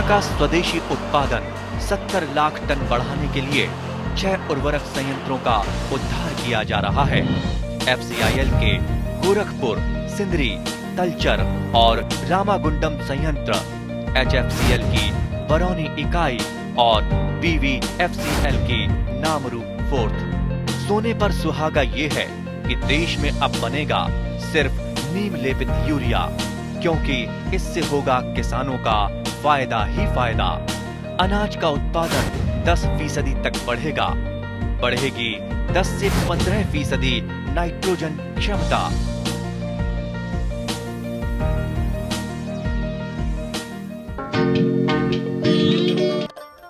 का स्वदेशी उत्पादन 70 लाख टन बढ़ाने के लिए 6 उर्वरक संयंत्रों का उद्धार किया जा रहा है। FCIL के गोरखपुर, सिंदरी, तलचर और रामागुंडम संयंत्र, HFCL की बरौनी इकाई और BVFCL की नामरू फोर्थ। सोने पर सुहागा ये है कि देश में अब बनेगा सिर्फ नीम लेपित यूरिया, क्योंकि इससे होगा किसानों का फायदा ही फायदा। अनाज का उत्पादन 10% तक बढ़ेगा। बढ़ेगी 10 से 15% नाइट्रोजन क्षमता।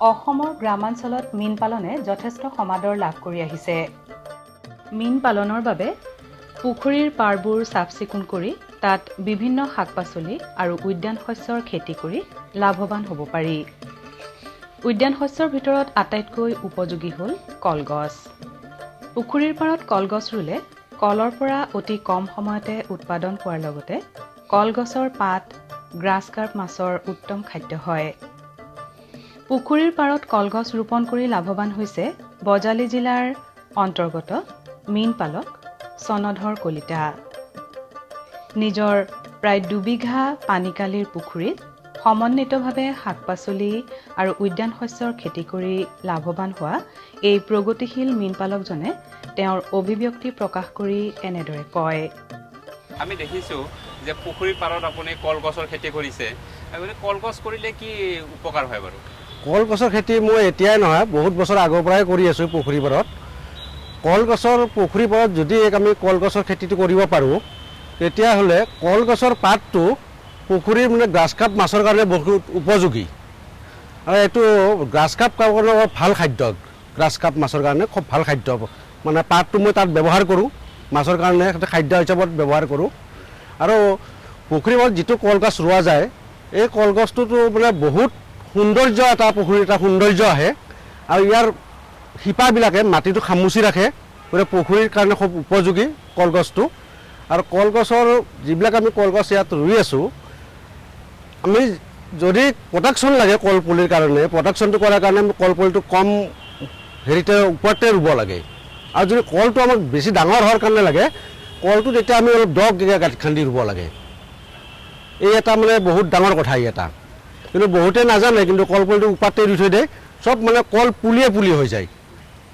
অসমৰ গ্ৰামাঞ্চলত মীন পালনে যথেষ্ট সমাদৰ লাভ কৰি আহিছে। মীন পালনৰ বাবে পুখুৰীৰ পাৰবোৰ চাফ চিকুণ কৰি তাত বিভিন্ন শাক-পাচলি আৰু উদ্যান শস্যৰ খেতি কৰি লাভৱান হ'ব পাৰি। উদ্যান শস্যৰ ভিতৰত আটাইতকৈ উপযোগী হ'ল কলগছ। পুখুৰীৰ পাৰত কলগছ ৰুলে কলৰ পৰা অতি কম সময়তে উৎপাদন পোৱাৰ লগতে কলগছৰ পাত গ্ৰাছ কাৰ্প মাছৰ উত্তম খাদ্য হয়। পুখুৰীৰ পাৰত কলগছ ৰোপণ কৰি লাভৱান হৈছে বজালী জিলাৰ অন্তৰ্গত মীন পালক চনধৰ কলিতা। নিজৰ প্ৰায় 2 বিঘা পানীকালিৰ পুখুৰীত সমন্বিতভাৱে শাক-পাচলি আৰু উদ্যান শস্যৰ খেতি কৰি লাভৱান হোৱা এই প্ৰগতিশীল মীন পালকজনে তেওঁৰ অভিব্যক্তি প্ৰকাশ কৰি এনেদৰে কয়। আমি দেখিছোঁ যে পুখুৰীৰ পাৰত আপুনি কলগছৰ খেতি কৰিছে। আপুনি কলগছ কৰিলে কি উপকাৰ হয় বাৰু? কলগছৰ খেতি মই এতিয়াই নহয়, বহুত বছৰ আগৰ পৰাই কৰি আছোঁ পুখুৰী পাৰত। কলগছৰ পুখুৰী পাৰত যদি আমি কলগছৰ খেতিটো কৰিব পাৰোঁ, তেতিয়াহ'লে কলগছৰ পাতটো পুখুৰীৰ মানে গ্ৰাছ কাপ মাছৰ কাৰণে বহুত উপযোগী। আৰু এইটো গ্ৰাছ কাপ কাৰণে ভাল খাদ্য, গ্ৰাছ কাপ মাছৰ কাৰণে খুব ভাল খাদ্য। মানে পাতটো মই তাত ব্যৱহাৰ কৰোঁ, মাছৰ কাৰণে খাদ্য হিচাপত ব্যৱহাৰ কৰোঁ। আৰু পুখুৰীৰ পাৰত যিটো কলগছ ৰোৱা যায়, এই কলগছটোতো মানে বহুত সৌন্দৰ্য, এটা পুখুৰীৰ এটা সৌন্দৰ্য আহে। আৰু ইয়াৰ শিপাবিলাকে মাটিটো খামুচি ৰাখে, গতিকে পুখুৰীৰ কাৰণে খুব উপযোগী কলগছটো। আৰু কলগছৰ যিবিলাক আমি কলগছ ইয়াত ৰুই আছোঁ, আমি যদি প্ৰটেকশ্যন লাগে কলপুলিৰ কাৰণে, প্ৰটেকশ্যনটো কৰাৰ কাৰণে আমি কলপুলিটো কম হেৰিতে ওপৰতে ৰুব লাগে। আৰু যদি কলটো আমাক বেছি ডাঙৰ হোৱাৰ কাৰণে লাগে, কলটো তেতিয়া আমি অলপ দকৈ গাঁত খান্দি ৰুব লাগে। এই এটা মানে বহুত ডাঙৰ কথা এটা, কিন্তু বহুতে নাজানে। কিন্তু কলপুলিটো ওপৰতে ৰুই থৈ দিয়ে, চব মানে কল পুলিয়ে পুলি হৈ যায়,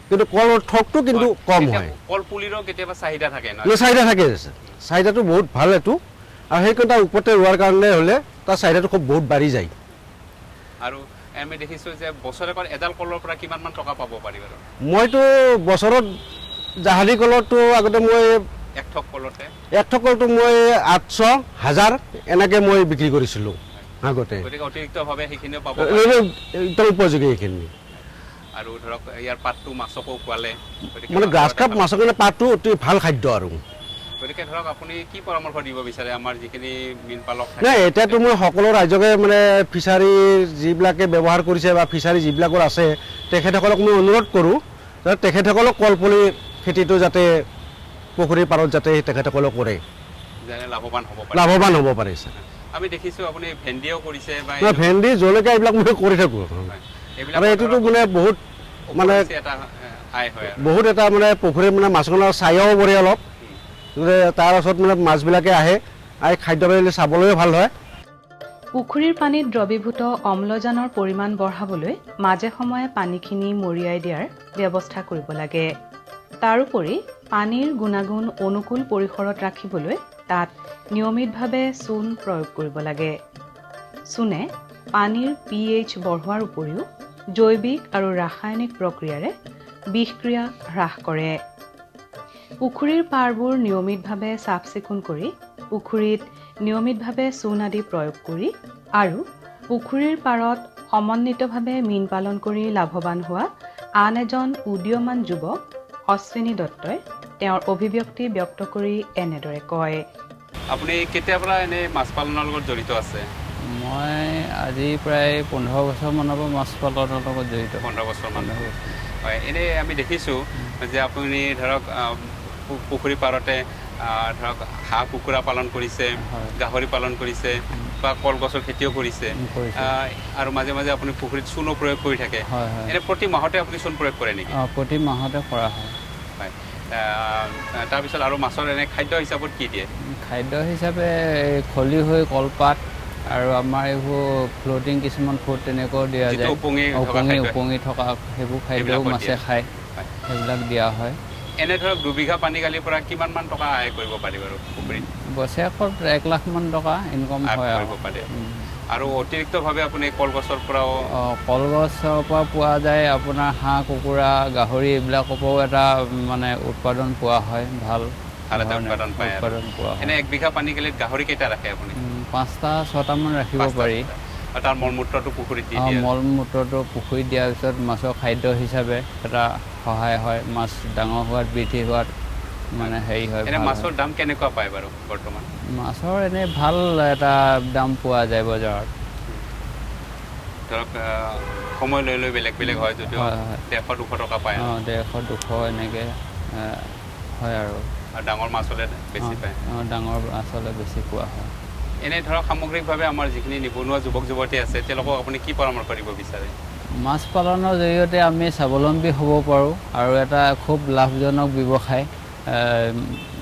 কিন্তু কলৰ ঠকটো কিন্তু কম হয়। কলপুলিৰো কেতিয়াবা চাহিদা থাকে ন? চাহিদা থাকে, চাহিদাটো বহুত ভাল এইটো। আৰু সেইকাৰণে তাৰ ওপৰতে ৰোৱাৰ কাৰণে হ'লে তাৰ চাহিদাটো খুব বহুত বাঢ়ি যায়। আৰু আমি দেখিছোঁ যে বছৰেকত এডাল কলৰ পৰা কিমানমান টকা পাব পাৰি বাৰু? মইতো বছৰত জাহাজী কলৰটো আগতে মই এক ঠক কলতে কলটো মই 800,000 এনেকৈ মই বিক্ৰী কৰিছিলোঁ আগতে। গতিকে অতিৰিক্তভাৱে সেইখিনিও পাব একদম উপযোগী এইখিনি। আৰু ধৰক ইয়াৰ পাতটো মাছকো খোৱালে, মানে গ্ৰাছ কাপ মাছৰ কাৰণে পাতটো অতি ভাল খাদ্য। আৰু গতিকে ধৰক আপুনি কি পৰামৰ্শ দিব বিচাৰে আমাৰ যিখিনি মীন পালক? নাই, এতিয়াতো মই সকলো ৰাইজকে মানে ফিচাৰীৰ যিবিলাকে ব্যৱহাৰ কৰিছে বা ফিচাৰী যিবিলাকৰ আছে, তেখেতসকলক মই অনুৰোধ কৰোঁ যাতে তেখেতসকলক কলপুলি খেতিটো যাতে পুখুৰীৰ পাৰত যাতে তেখেতসকলক কৰে, যেনে লাভৱান হ'ব পাৰে। আমি দেখিছোঁ আপুনি ভেন্দিও কৰিছে বা ভেন্দি, জলকীয়া এইবিলাক মই কৰি থাকোঁ। আৰু এইটোতো মানে বহুত মানে বহুত এটা মানে পুখুৰীৰ মানে মাছখনৰ চায়াও পৰে অলপ, তাৰ ওচৰত মানে মাছবিলাকে আহে, আহি খাদ্য পালে চাবলৈও ভাল হয়। পুখুৰীৰ পানীত দ্ৰৱীভূত অম্লজানৰ পৰিমাণ বঢ়াবলৈ মাজে সময়ে পানীখিনি মৰিয়াই দিয়াৰ ব্যৱস্থা কৰিব লাগে। তাৰোপৰি পানীৰ গুণাগুণ অনুকূল পৰিসৰত ৰাখিবলৈ তাত নিয়মিতভাৱে চূণ প্ৰয়োগ কৰিব লাগে। চূণে পানীৰ pH বঢ়োৱাৰ উপৰিও জৈৱিক আৰু ৰাসায়নিক প্ৰক্ৰিয়াৰে বিষক্ৰিয়া হ্ৰাস কৰে। পুখুৰীৰ পাৰবোৰ নিয়মিতভাৱে চাফ চিকুণ কৰি পুখুৰীত নিয়মিতভাৱে চূণ আদি প্ৰয়োগ কৰি আৰু পুখুৰীৰ পাৰত সমন্বিতভাৱে মীন পালন কৰি লাভৱান হোৱা আন এজন উদীয়মান যুৱক অশ্বিনী দত্তই তেওঁৰ অভিব্যক্তি ব্যক্ত কৰি এনেদৰে কয়। আপুনি কেতিয়াৰ পৰা এনে মাছ পালনৰ লগত জড়িত আছে? মই আজি প্ৰায় 15 বছৰমানৰ পৰা মাছ পালনৰ লগত জড়িত। 15 বছৰমান হয়। এনেই আমি দেখিছোঁ যে আপুনি ধৰক পুখুৰী পাৰতে ধৰক হাঁহ কুকুৰা পালন কৰিছে, গাহৰি পালন কৰিছে, বা কলগছৰ খেতিও কৰিছে কৰিছোঁ। আৰু মাজে মাজে আপুনি পুখুৰীত চূণো প্ৰয়োগ কৰি থাকে হয় হয় এনে প্ৰতি মাহতে আপুনি চূণ প্ৰয়োগ কৰে নেকি প্ৰতি মাহতে কৰা হয়। হয় তাৰপিছত আৰু মাছৰ এনে খাদ্য হিচাপত কি দিয়ে খাদ্য হিচাপে খলি হৈ কলপাত আৰু আমাৰ এইবোৰ ফ্ল'টিং কিছুমান ফুড তেনেকুৱাও দিয়া যিটো যায়। উপঙি থকা খাদ্য। উপঙি থকা সেইবোৰ খাদ্যও সেইবিলাকো মাছে দিয়ে। খায়, হয়। সেইবিলাক দিয়া হয়। এনে ধৰক দুবিঘা পানীকালিৰ পৰা কিমানমান টকা আয় কৰিব পাৰি বাৰু পুখুৰীত বছৰেকত 1 লাখমান টকা ইনকম আয় হয় কৰিব আৰু পাৰে আৰু অতিৰিক্তভাৱে আপুনি কলগছৰ পৰাও কলগছৰ পৰা পোৱা যায় আপোনাৰ হাঁহ কুকুৰা গাহৰি এইবিলাকৰ পৰাও এটা মানে উৎপাদন পোৱা হয়, ভাল ভাল এটা ধৰণে উৎপাদন পায় আৰু। উৎপাদন পোৱা হয়। এনে 1 বিঘা পানীকালিত গাহৰি কেইটা ৰাখে আপুনি 5টা 6টামান ৰাখিব পাৰি। আৰু তাৰ মল মূত্ৰটো পুখুৰীত দি দিয়ে মল মূত্ৰটো পুখুৰীত দিয়াৰ পিছত মাছৰ খাদ্য হিচাপে এটা সহায় হয়, মাছ ডাঙৰ হোৱাত বৃদ্ধি হোৱাত মানে হেৰি হয়। এনে ভাল মাছৰ হয়। দাম কেনেকুৱা পায় বাৰু বৰ্তমান মাছৰ এনেই ভাল এটা দাম পোৱা যায় বজাৰত। ধৰক সময় লৈ লৈ বেলেগ বেলেগ হয় যদিও হয় হয় 150-200 টকা পায় আৰু। 150-200 এনেকৈ হয় আৰু ডাঙৰ মাছ হ'লে বেছি পায় ডাঙৰ মাছ হ'লে বেছি পোৱা হয়। এনে ধৰক সামগ্ৰিকভাৱে আমাৰ যিখিনি নিবনুৱা যুৱক যুৱতী আছে তেওঁলোকক আপুনি কি পৰামৰ্শ দিব বিচাৰে মাছ পালনৰ জৰিয়তে আমি স্বাৱলম্বী হ'ব পাৰোঁ আৰু এটা খুব লাভজনক ব্যৱসায়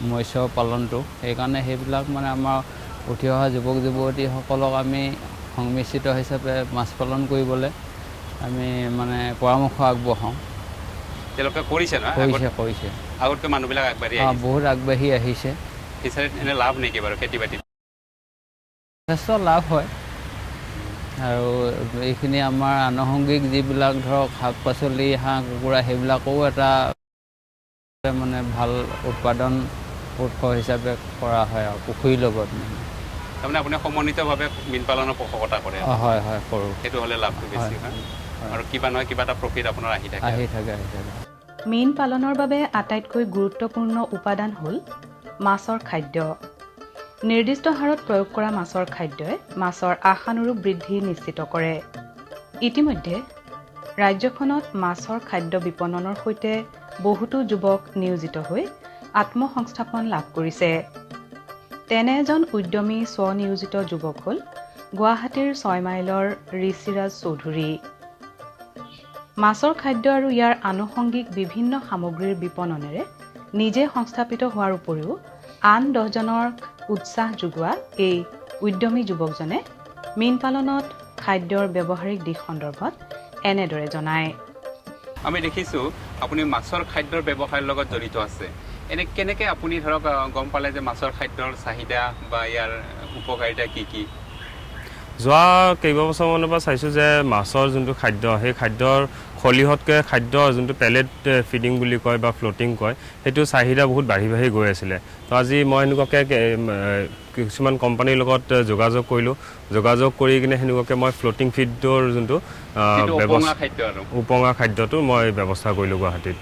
মৎস্য পালনটো। সেইকাৰণে সেইবিলাক মানে আমাৰ উঠি অহা যুৱক যুৱতীসকলক আমি সংমিশ্ৰিত হিচাপে মাছ পালন কৰিবলৈ আমি মানে পৰামৰ্শ আগবঢ়াওঁ। তেওঁলোকে কৰিছে ন কৰিছে আগতকৈ মানুহবিলাক আগবাঢ়ি আহিছে বহুত আগবাঢ়ি আহিছে। ফিচাৰীত এনে লাভ নেকি বাৰু খেতি বাতিত যথেষ্ট লাভ হয় আৰু এইখিনি আমাৰ আনুষংগিক যিবিলাক ধৰক শাক পাচলি হাঁহ কুকুৰা সেইবিলাকো এটা মানে ভাল উৎপাদন উৎস হিচাপে কৰা হয় আৰু পুখুৰীৰ লগত তাৰমানে আপুনি সমন্বিতভাৱে মীন পালনৰ পোষকতা কৰে হয় হয় কৰোঁ। সেইটো হ'লে লাভটো বেছি হয় আৰু কিবা নহয় কিবা এটা প্ৰফিট আপোনাৰ আহি থাকে মীন পালনৰ বাবে আটাইতকৈ গুৰুত্বপূৰ্ণ উপাদান হ'ল মাছৰ খাদ্য। নিৰ্দিষ্ট হাৰত প্ৰয়োগ কৰা মাছৰ খাদ্যই মাছৰ আশানুৰূপ বৃদ্ধি নিশ্চিত কৰে। ইতিমধ্যে ৰাজ্যখনত মাছৰ খাদ্য বিপণনৰ সৈতে বহুতো যুৱক নিয়োজিত হৈ আত্মসংস্থাপন লাভ কৰিছে। তেনে এজন উদ্যমী স্বনিয়োজিত যুৱক হ'ল গুৱাহাটীৰ 6 মাইলৰ ঋষিৰাজ চৌধুৰী। মাছৰ খাদ্য আৰু ইয়াৰ আনুষংগিক বিভিন্ন সামগ্ৰীৰ বিপণনেৰে নিজে সংস্থাপিত হোৱাৰ উপৰিও আন 10জনৰ উৎসাহ যোগোৱা এই উদ্যমী যুৱকজনে মীন পালনত খাদ্যৰ ব্যৱহাৰিক দিশ সন্দৰ্ভত এনেদৰে জনায়। আমি দেখিছোঁ আপুনি মাছৰ খাদ্যৰ ব্যৱসায়ৰ লগত জড়িত আছে এনে কেনেকৈ আপুনি ধৰক গম পালে যে মাছৰ খাদ্যৰ চাহিদা বা ইয়াৰ উপকাৰিতা কি কি যোৱা কেইবছৰমানৰ পৰা চাইছোঁ যে মাছৰ যোনটো খাদ্য সেই খাদ্যৰ খলিহতকৈ খাদ্য যোনটো পেলেট ফিডিং বুলি কয় বা ফ্ল'টিং কয় সেইটো চাহিদা বহুত বাঢ়ি বাঢ়ি গৈ আছিলে। তো আজি মই সেনেকুৱাকৈ কিছুমান কোম্পানীৰ লগত যোগাযোগ কৰিলোঁ। যোগাযোগ কৰি কিনে সেনেকুৱাকৈ মই ফ্ল'টিং ফিডৰ যোনটো উপঙা খাদ্যটো মই ব্যৱস্থা কৰিলোঁ গুৱাহাটীত।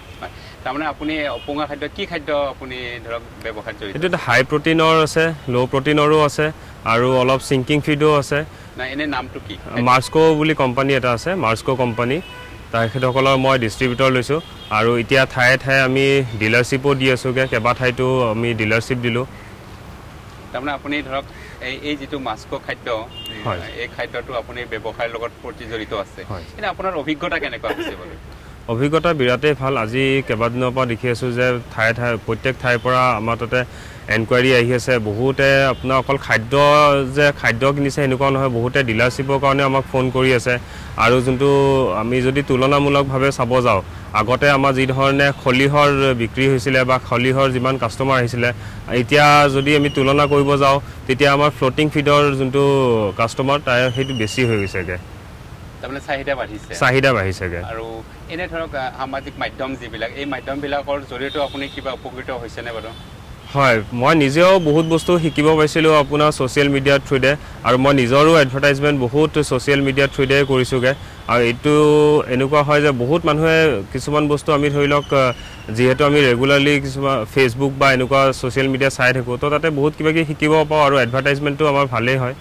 তাৰমানে আপুনি উপঙা খাদ্য কি খাদ্য আপুনি ধৰক ব্যৱসায়ত জড়িত এইটো হাই প্ৰটিনৰ আছে ল' প্ৰটিনৰো আছে আৰু অলপ ছিংকিং ফিডো আছে। এনে নামটো কি মাৰ্স্কো বুলি কোম্পানী এটা আছে মাৰ্স্কো কোম্পানী তেখেতসকলৰ মই ডিষ্ট্ৰিবিউটৰ লৈছোঁ আৰু এতিয়া ঠায়ে ঠায়ে আমি ডিলাৰশ্বিপো দি আছোঁগৈ কেইবা ঠাইতো আমি ডিলাৰশ্বিপ দিলোঁ। তাৰমানে আপুনি ধৰক এই যিটো মাস্কো খাদ্য এই খাদ্যটো আপুনি ব্যৱসায়ৰ লগত প্ৰতি জড়িত আছে এনে আপোনাৰ অভিজ্ঞতা কেনেকুৱা হৈছে বাৰু অভিজ্ঞতা বিৰাটেই ভাল। আজি কেইবাদিনৰ পৰা দেখি আছোঁ যে ঠায়ে ঠায়ে প্ৰত্যেক ঠাইৰ পৰা আমাৰ তাতে এনকুৱাৰী আহি আছে। বহুতে আপোনাৰ অকল খাদ্য কিনিছে এনেকুৱা নহয়, বহুতে ডিলাৰশ্বিপৰ কাৰণে আমাক ফোন কৰি আছে। আৰু যোনটো আমি যদি তুলনামূলকভাৱে চাব যাওঁ আগতে আমাৰ যি ধৰণে খলিহৰ বিক্ৰী হৈছিলে বা খলিহৰ যিমান কাষ্টমাৰ আহিছিলে এতিয়া যদি আমি তুলনা কৰিব যাওঁ তেতিয়া আমাৰ ফ্ল'টিং ফিডৰ যোনটো কাষ্টমাৰ তাৰ সেইটো বেছি হৈ গৈছেগৈ। তাৰমানে চাহিদা বাঢ়িছেগৈ। আৰু এনে ধৰক সামাজিক মাধ্যম যিবিলাক এই মাধ্যমবিলাকৰ জৰিয়তেও আপুনি কিবা উপকৃত হৈছেনে বাৰু হয় মই নিজেও বহুত বস্তু শিকিব পাৰিছিলোঁ আপোনাৰ ছ'চিয়েল মিডিয়াৰ থ্ৰুতে আৰু মই নিজৰো এডভাৰটাইজমেণ্ট বহুত ছ'চিয়েল মিডিয়াৰ থ্ৰুতে কৰিছোঁগৈ। আৰু এইটো এনেকুৱা হয় যে বহুত মানুহে কিছুমান বস্তু আমি ধৰি লওক যিহেতু আমি ৰেগুলাৰলি কিছুমান ফেচবুক বা এনেকুৱা ছ'চিয়েল মিডিয়া চাই থাকোঁ তো তাতে বহুত কিবা কিবি শিকিব পাৰোঁ আৰু এডভাৰটাইজমেণ্টটো আমাৰ ভালেই হয়।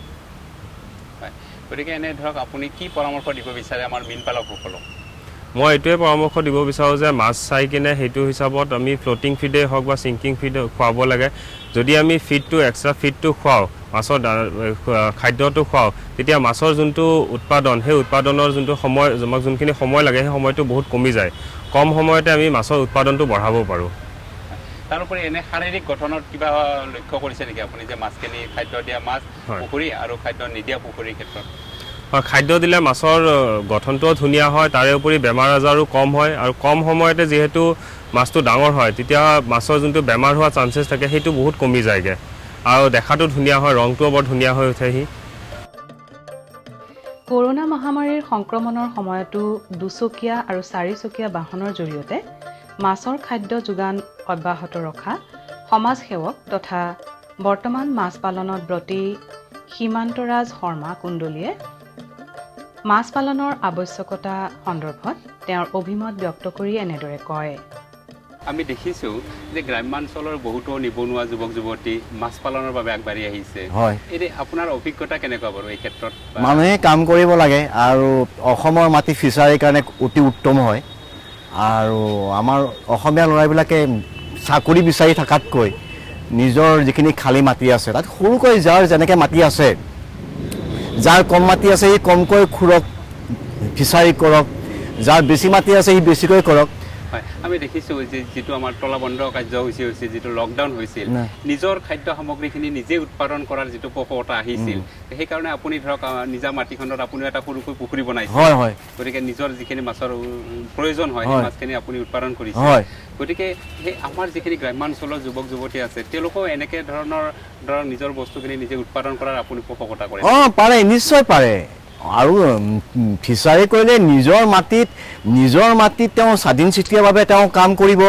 গতিকে এনে ধৰক আপুনি কি পৰামৰ্শ দিব বিচাৰে আমাৰ মীন পালকসকলক মই এইটোৱে পৰামৰ্শ দিব বিচাৰোঁ যে মাছ চাই কিনে সেইটো হিচাপত আমি ফ্ল'টিং ফিডেই হওক বা ছিংকিং ফিড খুৱাব লাগে। যদি আমি ফিডটো এক্সট্ৰা ফিডটো খুৱাওঁ, মাছৰ খাদ্যটো খুৱাওঁ, তেতিয়া মাছৰ যোনটো উৎপাদন, সেই উৎপাদনৰ যোনটো সময়, আমাক যোনখিনি সময় লাগে সেই সময়টো বহুত কমি যায়। কম সময়তে আমি মাছৰ উৎপাদনটো বঢ়াব পাৰোঁ। তাৰোপৰি এনে শাৰীৰিক গঠনত কিবা লক্ষ্য কৰিছে নেকি আপুনি, যে মাছখিনি খাদ্য দিয়া মাছ পুখুৰী আৰু খাদ্য নিদিয়া পুখুৰীৰ ক্ষেত্ৰত? খাদ্য দিলে মাছৰ গঠনটোও ধুনীয়া হয়, তাৰে উপৰি বেমাৰ আজাৰো কম হয়, আৰু কম সময়তে যিহেতু মাছটো ডাঙৰ হয় তেতিয়া মাছৰ যোনটো বেমাৰ হোৱা চান্সেছ থাকে সেইটো বহুত কমি যায়গৈ, আৰু দেখাটো ধুনীয়া হয়, ৰংটোও বৰ ধুনীয়া হৈ উঠেহি। কৰোনা মহামাৰীৰ সংক্ৰমণৰ সময়তো দুচকীয়া আৰু চাৰিচকীয়া বাহনৰ জৰিয়তে মাছৰ খাদ্য যোগান অব্যাহত ৰখা সমাজসেৱক তথা বৰ্তমান মাছ পালনত ব্ৰতী সীমান্তৰাজ শৰ্মা কুণ্ডলীয়ে মাছ পালনৰ আৱশ্যকতা সন্দৰ্ভত তেওঁৰ অভিমত ব্যক্ত কৰি এনেদৰে কয়। আমি দেখিছোঁ যে গ্ৰাম্যাঞ্চলৰ বহুতো নিবনুৱা যুৱক যুৱতী মাছ পালনৰ বাবে আগবাঢ়ি আহিছে। হয়, এতিয়া আপোনাৰ অভিজ্ঞতা কেনেকুৱা বাৰু এই ক্ষেত্ৰত? মানুহে কাম কৰিব লাগে, আৰু অসমৰ মাটি ফিচাৰীৰ কাৰণে অতি উত্তম হয়। আৰু আমাৰ অসমীয়া ল'ৰাবিলাকে চাকৰি বিচাৰি থকাতকৈ নিজৰ যিখিনি খালী মাটি আছে তাত সৰুকৈ যাৰ যেনেকৈ মাটি আছে, যাৰ কম মাটি আছে সি কমকৈ খুৰক, ফিচাৰী কৰক, যাৰ বেছি মাটি আছে সি বেছিকৈ কৰক। হয়, আমি দেখিছোঁ যে যিটো আমাৰ তলাবন্ধ কাৰ্যসূচী হৈছিল, যিটো লকডাউন হৈছিল, নিজৰ খাদ্য সামগ্ৰীখিনি নিজে উৎপাদন কৰাৰ যিটো প্ৰৱণতা আহিছিল, সেইকাৰণে আপুনি ধৰক নিজা মাটিখনত আপুনি এটা সৰুকৈ পুখুৰী বনাইছে। হয় হয়, গতিকে নিজৰ যিখিনি মাছৰ প্ৰয়োজন হয় সেই মাছখিনি আপুনি উৎপাদন কৰিছে। হয়, গতিকে সেই আমাৰ যিখিনি গ্ৰাম্যাঞ্চলৰ যুৱক যুৱতী আছে তেওঁলোকেও এনেকৈ ধৰণৰ নিজৰ বস্তুখিনি নিজে উৎপাদন কৰাৰ আপুনি পোষকতা কৰে? পাৰে, নিশ্চয় পাৰে। আৰু ফিচাৰী কৰিলে নিজৰ মাটিত তেওঁ স্বাধীন চিতীয়াভাৱে তেওঁ কাম কৰিব,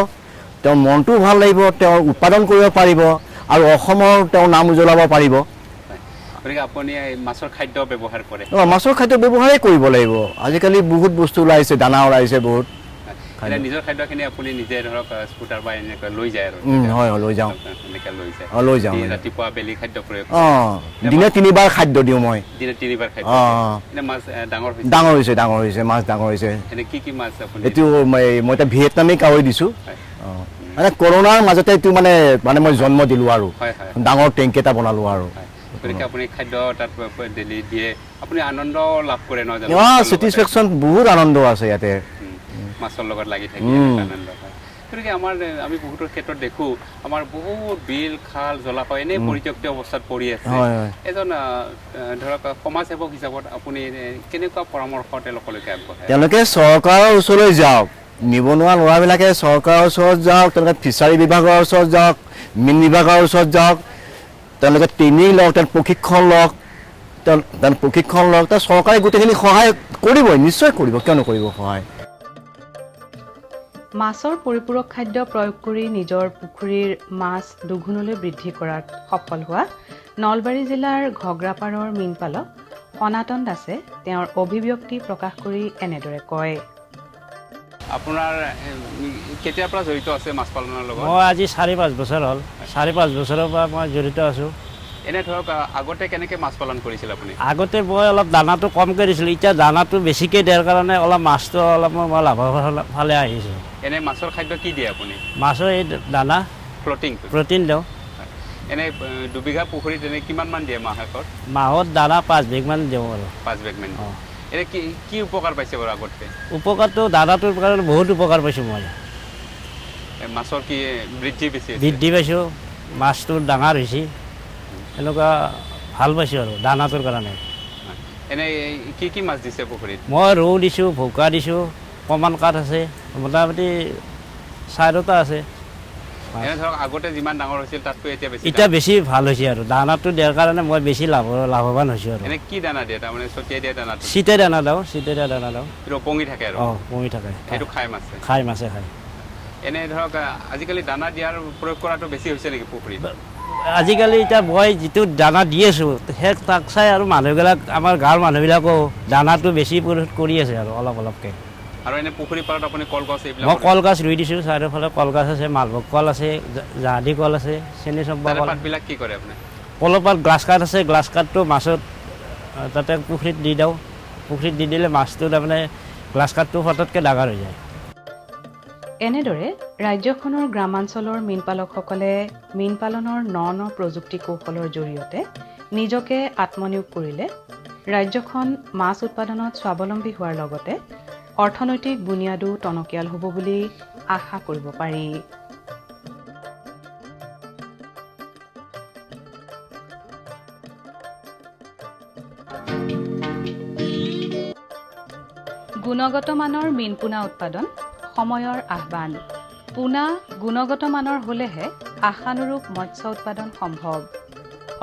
তেওঁৰ মনটোও ভাল লাগিব, তেওঁ উৎপাদন কৰিব পাৰিব, আৰু অসমৰ তেওঁ নাম উজ্বলাব পাৰিব। গতিকে আপুনি মাছৰ খাদ্য ব্যৱহাৰ কৰে? মাছৰ খাদ্য ব্যৱহাৰেই কৰিব লাগিব। আজিকালি বহুত বস্তু ওলাইছে, দানা ওলাইছে বহুত। নিজৰ খাদ্যখিনি আপুনি নিজে ধৰক স্কুটাৰ বা এনেকৈ লৈ যায় আৰু? হয়, লৈ যাওঁ। এনেকৈ লৈ যায়? লৈ যাওঁ। ৰাতিপুৱা বেলি খাদ্য প্ৰয়োগ? দিনে 3 বাৰ খাদ্য দিওঁ মই। দিনে 3 বাৰ খাদ্য? এনে মাছ ডাঙৰ হৈছে? ডাঙৰ হৈছে, মাছ ডাঙৰ হৈছে। এনে কি মাছ আপুনি? এইটো মই এতিয়া ভিয়েটনামী কাৱৈ দিছোঁ। মানে কৰোণাৰ মাজতে এইটো মানে মই জন্ম দিলোঁ, আৰু ডাঙৰ টেংক এটা বনালোঁ আৰু। গতিকে আপুনি খাদ্য তাত ডেইলি দিয়ে, আপুনি আনন্দ লাভ কৰে নহয় জানো? ছেটিছফেকশ্যন, বহুত আনন্দ আছে ইয়াতে মাছৰ লগত লাগি থাকি আনন্দ হয়। গতিকে আমি বহুতৰ ক্ষেত্ৰত দেখোঁ আমাৰ বহুত বিল খাল জলাশয় এনেই পৰিত্যক্ত অৱস্থাত পৰি আছে। এজন ধৰক সমাজসেৱক হিচাপত আপুনি কেনেকুৱা পৰামৰ্শ তেওঁলোকলৈকে আগবঢ়ায়? তেওঁলোকে চৰকাৰৰ ওচৰলৈ যাওক, নিবনুৱা ল'ৰাবিলাকে চৰকাৰৰ ওচৰত যাওক, তেওঁলোকে ফিচাৰী বিভাগৰ ওচৰত যাওক, মীন বিভাগৰ ওচৰত যাওক, তেওঁলোকে ট্ৰেইনিং লওক, প্ৰশিক্ষণ লওক, তাত চৰকাৰে গোটেইখিনি সহায় কৰিবই, নিশ্চয় কৰিব, কিয় নকৰিব সহায়। মাছৰ পৰিপূৰক খাদ্য প্ৰয়োগ কৰি নিজৰ পুখুৰীৰ মাছ দুগুণলৈ বৃদ্ধি কৰাত সফল হোৱা নলবাৰী জিলাৰ ঘগ্ৰাপাৰৰ মীনপালক সনাতন দাসে তেওঁৰ অভিব্যক্তি প্ৰকাশ কৰি এনেদৰে কয়। আপোনাৰ কেতিয়াৰ পৰা জড়িত আছে মাছ পালনৰ লগত? মই আজি 4-5 বছৰ হ'ল। 4-5 বছৰৰ পৰা মই জড়িত আছোঁ। এনে ধৰক আগতে কেনেকৈ মাছ পালন কৰিছিল আপুনি? আগতে মই অলপ দানাটো কমকৈ দিছিলোঁ, এতিয়া দানাটো বেছিকৈ দিয়াৰ কাৰণে অলপ মাছটো অলপ মই লাভৰ ফালে আহিছোঁ। এনে মাছৰ খাদ্য কি দিয়ে আপুনি? মাছৰ এই দানা, প্ৰটিন দিওঁ। এনে 2 বিঘা পুখুৰীত এনে কিমানমান দিয়ে মাহেকত? মাহত দানা 5 বেগমান দিওঁ আৰু। 5 বেগমান? এনে কি উপকাৰ পাইছে বাৰু আগতকৈ? উপকাৰটো দানাটোৰ কাৰণে বহুত উপকাৰ পাইছোঁ মই। মাছৰ কি বৃদ্ধি পাইছোঁ, মাছটো ডাঙৰ হৈছে, এনেকুৱা ভাল পাইছোঁ আৰু দানাটোৰ কাৰণে। এনে কি মাছ দিছে পুখুৰীত? মই ৰৌ দিছোঁ, ভৌকা দিছোঁ, কমান কাঠ আছে, মোটামুটি 4টা আছে। এনে ধৰক আগতে যিমান ডাঙৰ হৈছিল তাতকৈ এতিয়া বেছি ভাল হৈছে, আৰু দানাটো দিয়াৰ কাৰণে মই বেছি লাভৱান হৈছোঁ আৰু। এনে কি দানা দিয়ে, তাৰমানে ছটিয়াই দিয়া দানা? চিটেই দানা দিওঁ, পঙি থাকে আৰু? পঙি থাকে, সেইটো খাই মাছে? খাই মাছে খায়। এনে ধৰক আজিকালি দানা দিয়াৰ প্ৰয়োগ কৰাটো বেছি হৈছে নেকি পুখুৰীত? আজিকালি এতিয়া মই যিটো দানা দি আছোঁ সেই তাক চাই আৰু মানুহবিলাক, আমাৰ গাঁৱৰ মানুহবিলাকো দানাটো বেছি কৰি আছে আৰু অলপকৈ। আৰু এনে পুখুৰী পাৰত আপুনি কলগছ এইবিলাক? মই কলগছ ৰুই দিছোঁ, চাৰিওফালে কলগছ আছে, মালভোগ কল আছে, জাহাদী কল আছে, চেনি চম্পা কল। পাতবিলাক কি কৰে আপুনি? কলৰ পাত, গ্লাছ কাঠ আছে, গ্লাছ কাঠটো মাছত তাতে পুখুৰীত দি দিওঁ। পুখুৰীত দি দিলে মাছটো তাৰমানে গ্লাছ কাপটো ফটতকৈ ডাঙৰ হৈ যায়। এনেদৰে ৰাজ্যখনৰ গ্ৰামাঞ্চলৰ মীনপালকসকলে মীন পালনৰ ন প্ৰযুক্তি কৌশলৰ জৰিয়তে নিজকে আত্মনিয়োগ কৰিলে ৰাজ্যখন মাছ উৎপাদনত স্বাৱলম্বী হোৱাৰ লগতে অৰ্থনৈতিক বুনিয়াদো টনকিয়াল হ'ব বুলি আশা কৰিব পাৰি। গুণগত মানৰ মীন পোনা উৎপাদন সময়ৰ আহ্বান। পোনা গুণগত মানৰ হ'লেহে আশানুৰূপ মৎস্য উৎপাদন সম্ভৱ।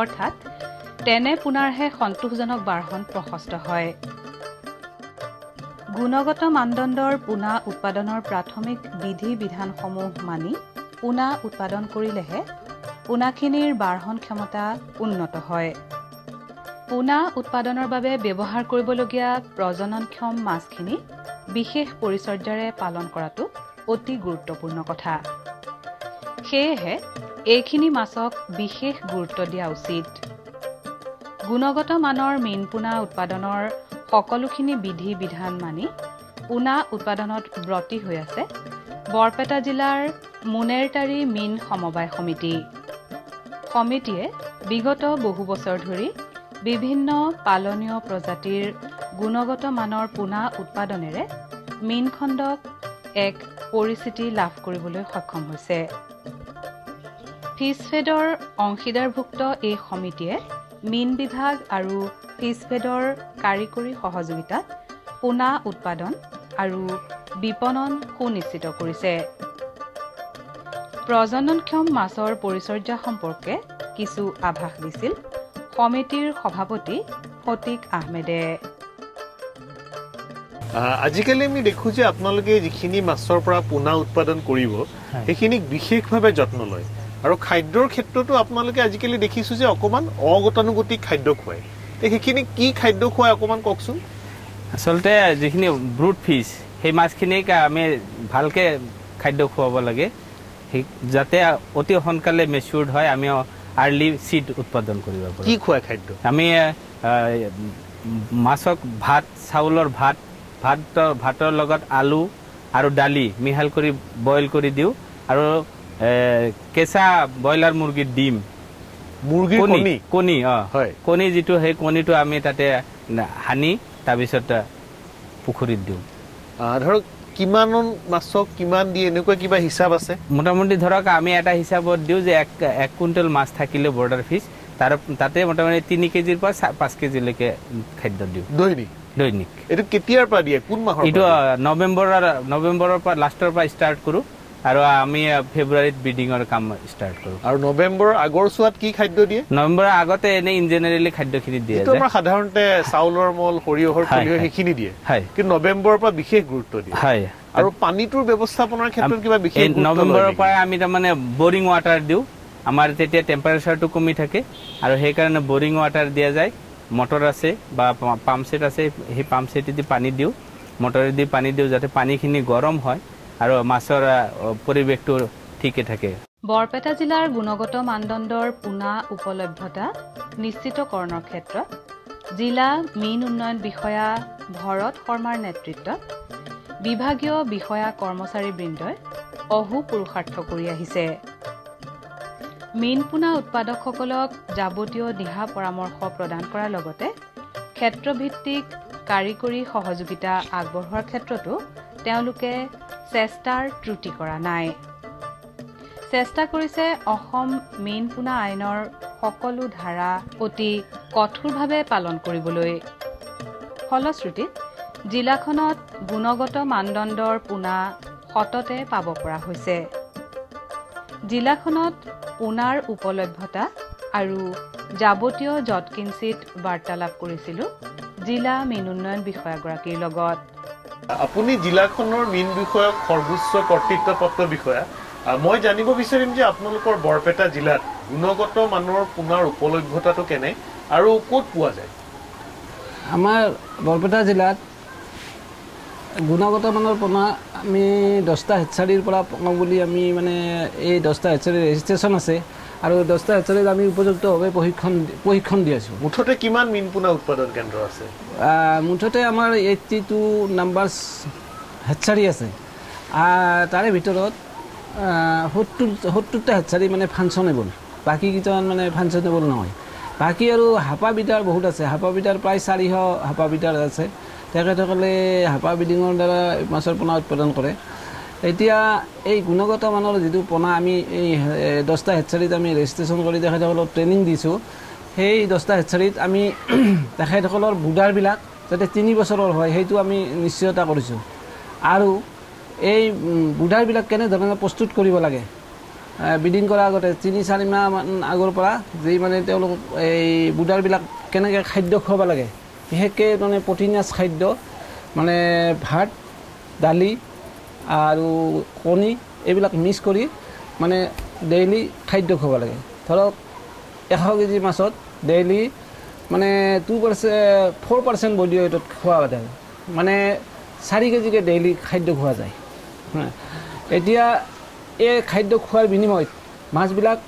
অৰ্থাৎ তেনে পোনাৰহে সন্তোষজনক বাঢ়ন প্ৰশস্ত হয়। গুণগত মানদণ্ডৰ পোনা উৎপাদনৰ প্ৰাথমিক বিধি বিধানসমূহ মানি পোনা উৎপাদন কৰিলেহে পোনাখিনিৰ বাঢ়ন ক্ষমতা উন্নত হয়। পোনা উৎপাদনৰ বাবে ব্যৱহাৰ কৰিবলগীয়া প্ৰজননক্ষম মাছখিনি বিশেষ পৰিচৰ্যাৰে পালন কৰাটো অতি গুৰুত্বপূৰ্ণ কথা। সেয়েহে এইখিনি মাছক বিশেষ গুৰুত্ব দিয়া উচিত। গুণগত মানৰ মীন পোনা উৎপাদনৰ সকলোখিনি বিধি বিধান মানি পোনা উৎপাদনত ব্ৰতী হৈ আছে বৰপেটা জিলাৰ মুনেৰটাৰী মীন সমবায় সমিতি। সমিতিয়ে বিগত বহু বছৰ ধৰি বিভিন্ন পালনীয় প্ৰজাতিৰ গুণগত মানৰ পোনা উৎপাদনেৰে মীনখণ্ডক এক পৰিচিতি লাভ কৰিবলৈ সক্ষম হৈছে। ফিছফেডৰ অংশীদাৰভুক্ত এই সমিতিয়ে মীন বিভাগ আৰু ফিছফেডৰ কাৰিকৰী সহযোগিতাত পোনা উৎপাদন আৰু বিপণন সুনিশ্চিত কৰিছে। প্ৰজননক্ষম মাছৰ পৰিচৰ্যা সম্পৰ্কে কিছু আভাস দিছিল সমিতিৰ সভাপতি ফটিক আহমেদে। আজিকালি আমি দেখোঁ যে আপোনালোকে যিখিনি মাছৰ পৰা পোনা উৎপাদন কৰিব সেইখিনিক বিশেষভাৱে যত্ন লয় আৰু খাদ্যৰ ক্ষেত্ৰতো আপোনালোকে আজিকালি দেখিছোঁ যে অকণমান অগতানুগতিক খাদ্য খুৱায়। সেইখিনি কি খাদ্য খুৱায় অকণমান কওকচোন। আচলতে যিখিনি ব্ৰুড ফিছ সেই মাছখিনিক আমি ভালকৈ খাদ্য খুৱাব লাগে যাতে অতি সোনকালে মেচিউৰ্ড হয়। আমি আৰ্লি চিড উৎপাদন কৰিব পাৰোঁ। কি খুৱায় খাদ্য? আমি মাছক ভাত, চাউলৰ ভাতৰ লগত আলু আৰু দালি মিহল কৰি বইল কৰি দিওঁ আৰু কেঁচা ব্ৰইলাৰ মুৰ্গীৰ ডিম, মুৰ্গীৰ কণী কণী যিটো সেই কণীটো আমি তাতে সানি তাৰপিছত পুখুৰীত দিওঁ। ধৰক কিমান মাছক কিমান দিয়ে এনেকুৱা কিবা হিচাপ আছে? মোটামুটি ধৰক আমি এটা হিচাপত দিওঁ যে 1 কুইণ্টেল মাছ থাকিলে বৰ্ডাৰ ফিছ তাতে মোটামুটি 3 কেজিৰ পৰা 5 কেজিলৈকে খাদ্য দিওঁ দৈনিক। এইটো কেতিয়াৰ পৰা দিয়ে? কোন মাহৰ? এইটো নৱেম্বৰৰ পৰা লাষ্টৰ পৰা ষ্টাৰ্ট কৰোঁ আৰু আমি ফেব্ৰুৱাৰীত ব্ৰিডিঙৰ কাম ষ্টাৰ্ট কৰোঁ। আৰু নৱেম্বৰৰ আগৰ চোৱাত কি খাদ্য দিয়ে? নৱেম্বৰৰ আগতে এনে ইন জেনেৰেলি খাদ্যখিনি দিয়ে। সাধাৰণতে চাউলৰ মল, সৰিয়হৰ খলিহৰ সেইখিনি দিয়ে, কিন্তু নৱেম্বৰৰ পৰা বিশেষ গুৰুত্ব দিয়ে। আৰু পানীটোৰ ব্যৱস্থাপনাৰ ক্ষেত্ৰত কিবা বিশেষ? নৱেম্বৰৰ পৰা আমি তাৰমানে বৰিং ৱাটাৰ দিওঁ। আমাৰ তেতিয়া টেম্পাৰেচাৰটো কমি থাকে আৰু সেইকাৰণে বৰিং ৱাটাৰ দিয়া যায়। মটৰ আছে বা পাম্প ছেট আছে, সেই পাম্প ছেটেদি পানী দিওঁ, মটৰেদি পানী দিওঁ যাতে পানীখিনি গৰম হয় আৰু মাছৰ পৰিৱেশটো ঠিকে থাকে। বৰপেটা জিলাৰ গুণগত মানদণ্ডৰ পোনা উপলব্ধতা নিশ্চিতকৰণৰ ক্ষেত্ৰত জিলা মীন উন্নয়ন বিষয়া ভৰত শৰ্মাৰ নেতৃত্বত বিভাগীয় বিষয়া কৰ্মচাৰীবৃন্দই অহু পুৰুষাৰ্থ কৰি আহিছে। মীন পোনা উৎপাদকসকলক যাৱতীয় দিহা পৰামৰ্শ প্ৰদান কৰাৰ লগতে ক্ষেত্ৰভিত্তিক কাৰিকৰী সহযোগিতা আগবঢ়োৱাৰ ক্ষেত্ৰতো তেওঁলোকে চেষ্টাৰ ত্ৰুটি কৰা নাই। চেষ্টা কৰিছে অসম মীন পোনা আইনৰ সকলো ধাৰা অতি কঠোৰভাৱে পালন কৰিবলৈ। ফলশ্ৰুতিত জিলাখনত গুণগত মানদণ্ডৰ পোনা সততে পাব পৰা হৈছে। জিলাখনত পোনাৰ উপলব্ধতা আৰু যাৱতীয় যৎকিঞ্চিত বাৰ্তালাপ কৰিছিলোঁ জিলা মীন উন্নয়ন বিষয়াগৰাকীৰ লগত। আপুনি জিলাখনৰ মীন বিষয়ক সৰ্বোচ্চ কৰ্তৃত্বপ্ৰাপ্ত বিষয়া। মই জানিব বিচাৰিম যে আপোনালোকৰ বৰপেটা জিলাত গুণগত মানৰ পোনাৰ উপলব্ধতাটো কেনে আৰু ক'ত পোৱা যায়? আমাৰ বৰপেটা জিলাত গুণগত মানৰ পোনা আমি 10টা হেচাৰীৰ পৰা পাওঁ বুলি আমি মানে এই 10টা হেচাৰীৰ ৰেজিষ্ট্ৰেশ্যন আছে আৰু 10টা হেচাৰীত আমি উপযুক্তভাৱে প্ৰশিক্ষণ দি আছোঁ। মুঠতে কিমান মীন পোনা উৎপাদন কেন্দ্ৰ আছে? মুঠতে আমাৰ 82 নাম্বাৰ হেচাৰী আছে। তাৰে ভিতৰত 70টা হেচাৰী মানে ফাংচনেবল, বাকী কিছুমান মানে ফাংচনেবল নহয়। বাকী আৰু হাপা বিটাৰ বহুত আছে, হাপা বিটাৰ প্ৰায় 400 হাপা বিটাৰ আছে। তেখেতসকলে হাপা বিডিঙৰ দ্বাৰা মাছৰ পোনা উৎপাদন কৰে। এতিয়া এই গুণগত মানৰ যিটো পোনা আমি এই 10টা হেচাৰীত আমি ৰেজিষ্ট্ৰেশ্যন কৰি তেখেতসকলক ট্ৰেইনিং দিছোঁ, সেই 10টা হেচাৰীত আমি তেখেতসকলৰ বুডাৰবিলাক যাতে 3 বছৰৰ হয় সেইটো আমি নিশ্চয়তা কৰিছোঁ। আৰু এই বুডাৰবিলাক কেনেধৰণে প্ৰস্তুত কৰিব লাগে, ব্ৰিডিং কৰাৰ আগতে 3-4 মাহমান আগৰ পৰা যি মানে তেওঁলোক এই বুডাৰবিলাক কেনেকৈ খাদ্য খুৱাব লাগে, বিশেষকৈ মানে প্ৰটিনাছ খাদ্য মানে ভাত, দালি আৰু কণী এইবিলাক মিক্স কৰি মানে ডেইলি খাদ্য খুৱাব লাগে। ধৰক 100 কেজি মাছত ডেইলি মানে 4% বডি ৱেইটত খোৱা যায়, মানে 4 কেজিকৈ ডেইলি খাদ্য খোৱা যায়। এতিয়া এই খাদ্য খোৱাৰ বিনিময়ত মাছবিলাক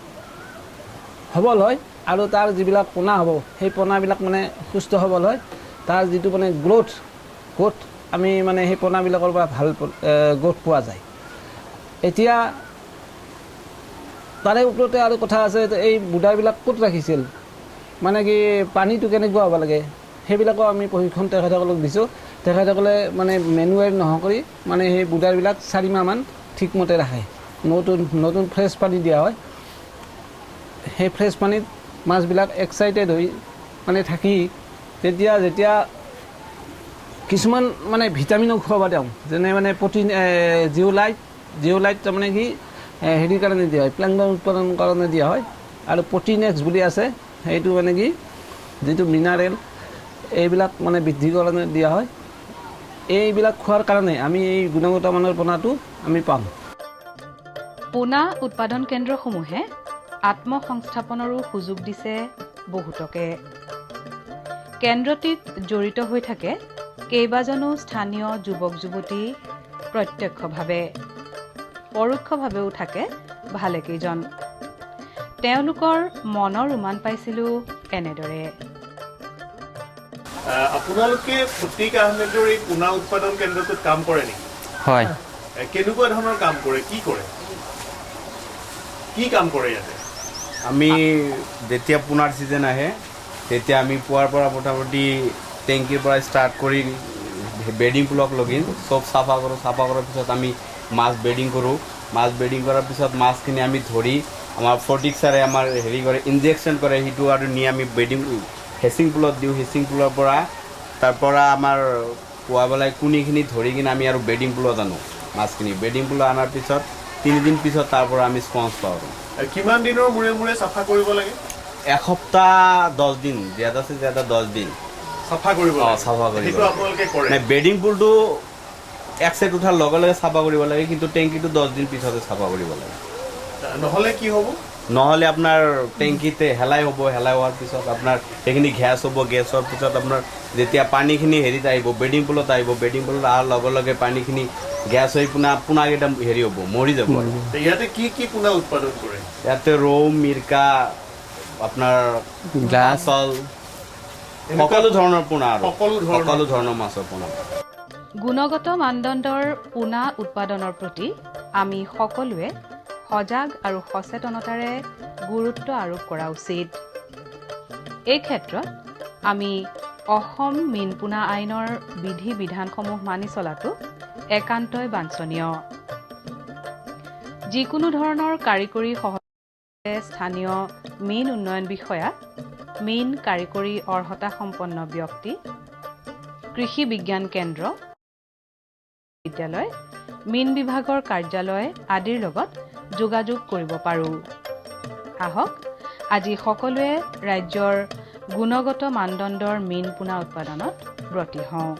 সবল হয় আৰু তাৰ যিবিলাক পোনা হ'ব সেই পোনাবিলাক মানে সুস্থ সবল হয়। তাৰ যিটো মানে গ্ৰোথ আমি মানে সেই পোনাবিলাকৰ পৰা ভাল গ্ৰোথ পোৱা যায়। এতিয়া তাৰে ওপৰতে আৰু কথা আছে, এই বুডাৰবিলাক ক'ত ৰাখিছিল, মানে কি পানীটো কেনেকুৱা হ'ব লাগে সেইবিলাকো আমি প্ৰশিক্ষণ তেখেতসকলক দিছোঁ। তেখেতসকলে মানে মেনুৱেল কৰি মানে সেই বুডাৰবিলাক 4 মাহমান ঠিকমতে ৰাখে। নতুন ফ্ৰেছ পানী দিয়া হয়, সেই ফ্ৰেছ পানীত মাছবিলাক এক্সাইটেড হৈ মানে থাকি যেতিয়া কিছুমান মানে ভিটামিনো খুৱাব দিওঁ, যেনে মানে প্ৰটিন জিঅ'লাইট তাৰমানে কি হেৰিৰ কাৰণে দিয়া হয়, প্লাংটন উৎপাদনৰ কাৰণে দিয়া হয়। আৰু প্ৰটিনেক্স বুলি আছে, সেইটো মানে কি যিটো মিনাৰেল এইবিলাক মানে বৃদ্ধিৰ কাৰণে দিয়া হয়। এইবিলাক খোৱাৰ কাৰণে আমি এই গুণগত মানৰ পোনাটো আমি পাম। পোনা উৎপাদন কেন্দ্ৰসমূহে আত্মসংস্থাপনৰো সুযোগ দিছে বহুতকে। কেন্দ্ৰটিত জড়িত হৈ থাকে কেইবাজনো স্থানীয় যুৱক যুৱতী, প্ৰত্যক্ষভাৱে পৰোক্ষভাৱেও থাকে ভালেকেইজন। তেওঁলোকৰ মনৰ উমান পাইছিলোঁ এনেদৰে। আপোনালোকে ফটিক আহমেদৰ এই পোনা উৎপাদন কেন্দ্ৰটোত কাম কৰে নেকি? হয়। কেনেকুৱা ধৰণৰ কাম কৰে, কি কাম কৰে ইয়াতে? আমি যেতিয়া পোনাৰ ছিজন আহে তেতিয়া আমি পুৱাৰ পৰা মোটামুটি টেংকিৰ পৰা ষ্টাৰ্ট কৰি বেডিং পুলক লগিন চব চাফা কৰাৰ পিছত আমি মাছ বেডিং কৰোঁ। মাছ বেডিং কৰাৰ পিছত মাছখিনি আমি ধৰি আমাৰ ফটিক ছাৰে আমাৰ হেৰি কৰে, ইনজেকশ্যন কৰে, সেইটো আৰু নি আমি বেডিং হেচিং পুলত দিওঁ। হেচিং পুলৰ পৰা তাৰপৰা আমাৰ পুৱাবেলাই কুনিখিনি ধৰি কিনে আমি আৰু বেডিং পুলত আনো মাছখিনি। বেডিং পুলত অনাৰ পিছত 3 দিন পিছত তাৰ পৰা আমি স্পঞ্জ পাওঁ। কিমান দিনৰ মূৰে চাফা কৰিব লাগে? এসপ্তাহ 10 দিন, জ্যাদা 10 দিন চাফা কৰিব লাগে। সেইটো আপোনালোকে কৰে? বেডিং পুলটো এক ছেট উঠাৰ লগে লগে চাফা কৰিব লাগে, কিন্তু টেংকিটো 10 দিন পিছতে চাফা কৰিব লাগে। নহ'লে কি হ'ব? নহ'লে আপোনাৰ টেংকিতে হেলাই হ'ব। হেলাই হোৱাৰ পিছত আপোনাৰ সেইখিনি গেছ হ'ব। গেছৰ পিছত আপোনাৰ যেতিয়া পানীখিনি হেৰিত আহিব, বেডিং পুলত আহিব, বেডিং পুলত অহাৰ লগে লগে পানীখিনি গেছ হৈ পোনাকেইটা হেৰি হ'ব, মৰি যাব। ইয়াতে কি পোনা উৎপাদন কৰে? ইয়াতে ৰৌ, মিৰ্কা, আপোনাৰ গ্লাছল, সকলো ধৰণৰ পোনা আৰু সকলো ধৰণৰ মাছৰ পোনা। গুণগত মানদণ্ডৰ পোনা উৎপাদনৰ প্ৰতি আমি সকলোৱে সজাগ আৰু সচেতনতাৰে গুৰুত্ব আৰোপ কৰা উচিত। এই ক্ষেত্ৰত আমি অসম মীন পোনা আইনৰ বিধি বিধানসমূহ মানি চলাটো একান্তই বাঞ্ছনীয়। যিকোনো ধৰণৰ কাৰিকৰী সহায়ৰে স্থানীয় মীন উন্নয়ন বিষয়া, মীন কাৰিকৰী অৰ্হতা সম্পন্ন ব্যক্তি, কৃষি বিজ্ঞান কেন্দ্ৰ, বিদ্যালয়, মীন বিভাগৰ কাৰ্যালয় আদিৰ লগত যোগাযোগ কৰিব পাৰোঁ। আহক আজি সকলোৱে ৰাজ্যৰ গুণগত মানদণ্ডৰ মীন পোনা উৎপাদনত ব্ৰতী হওঁ।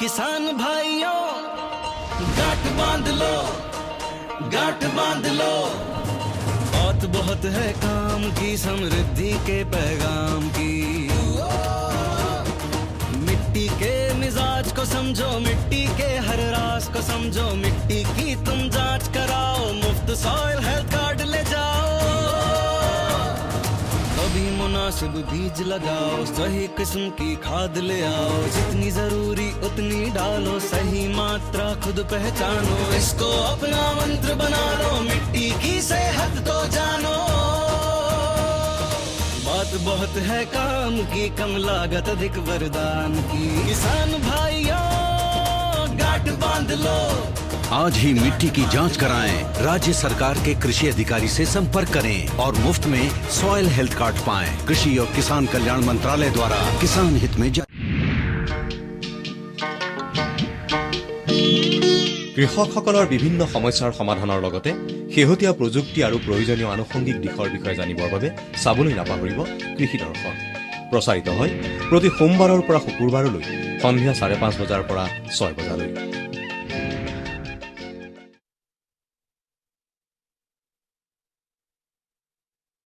किसान भाइयों गांठ बांध लो बहुत है काम की, समृद्धि के पैगाम की। मिट्टी के मिजाज को समझो, मिट्टी के हर राज को समझो, मिट्टी की तुम जांच कराओ, मुफ्त सॉइल हेल्थ कार्ड ले जाओ। कभी मुनासिब बीज लगाओ, सही किस्म की खाद ले आओ, जितनी जरूरी उतनी डालो, सही मात्रा खुद पहचानो, इसको अपना मंत्र बना लो, मिट्टी की सेहत तो जानो। बात बहुत है काम की, कम लागत अधिक वरदान की, किसान भाइयों गांठ बांध लो। आज ही मिट्टी की जांच कराएं, राज्य सरकार के कृषि अधिकारी से संपर्क करें और मुफ्त में सॉइल हेल्थ कार्ड पाएं। कृषि और किसान कल्याण मंत्रालय द्वारा किसान हित में কৃষকসকলৰ বিভিন্ন সমস্যাৰ সমাধানৰ লগতে শেহতীয়া প্ৰযুক্তি আৰু প্ৰয়োজনীয় আনুষংগিক দিশৰ বিষয়ে জানিবৰ বাবে চাবলৈ নাপাহৰিব কৃষি দৰ্শন। প্ৰচাৰিত হয় প্ৰতি সোমবাৰৰ পৰা শুকুৰবাৰলৈ সন্ধিয়া 5:30 বজাৰ পৰা 6 বজালৈ।